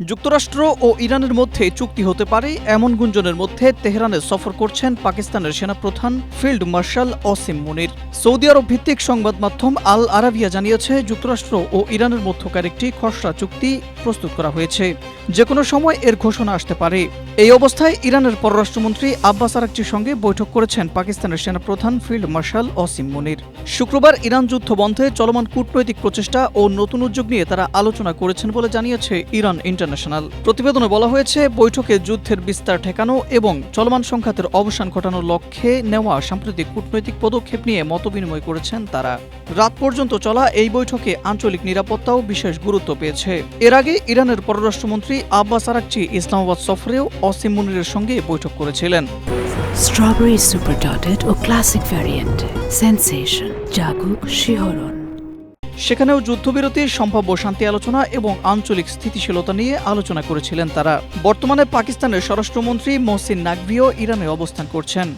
যুক্তরাষ্ট্র ও ইরানের মধ্যে চুক্তি হতে পারে এমন গুঞ্জনের মধ্যে তেহরানে সফর করছেন পাকিস্তানের সেনাপ্রধান ফিল্ড মার্শাল ওসিম মুনির। সৌদি আরব ভিত্তিক সংবাদ মাধ্যম আল আরাবিয়া জানিয়েছে, যুক্তরাষ্ট্র ও ইরানের মধ্যকার একটি খসড়া চুক্তি প্রস্তুত করা হয়েছে। যে কোনো সময় এর ঘোষণা আসতে পারে। এই অবস্থায় ইরানের পররাষ্ট্রমন্ত্রী আব্বাস আরাকচির সঙ্গে বৈঠক করেছেন পাকিস্তানের সেনাপ্রধান ফিল্ড মার্শাল ওসিম মুনির। শুক্রবার ইরান যুদ্ধ বন্ধে চলমান কূটনৈতিক প্রচেষ্টা ও নতুন উদ্যোগ নিয়ে তারা আলোচনা করেছেন বলে জানিয়েছে ইরান ইন্টারন্যাশনাল। প্রতিবেদনে বলা হয়েছে, বৈঠকে যুদ্ধের বিস্তার ঠেকানো এবং চলমান সংঘাতের অবসান ঘটানোর লক্ষ্যে নেওয়া সাম্প্রতিক কূটনৈতিক পদক্ষেপ নিয়ে মতবিনিময় করেছেন তারা। রাত পর্যন্ত চলা এই বৈঠকে আঞ্চলিক নিরাপত্তাও বিশেষ গুরুত্ব পেয়েছে। এর আগে ইরানের পররাষ্ট্রমন্ত্রী আব্বাস আরাকচি ইসলামাবাদ সফরেও ওসিম মুনিরের সঙ্গে বৈঠক করেছিলেন। স্ট্রবেরি সুপার ডটেড ও ক্লাসিক ভ্যারিয়েন্ট সেন্সেশন জাগুক শিহরণ। সেখানেও যুদ্ধবিরতি, সম্ভাব্য শান্তি আলোচনা এবং আঞ্চলিক স্থিতিশীলতা নিয়ে আলোচনা করেছিলেন তারা। বর্তমানে পাকিস্তানের স্বরাষ্ট্রমন্ত্রী মোহসিন নাকভিও ইরানে অবস্থান করছেন।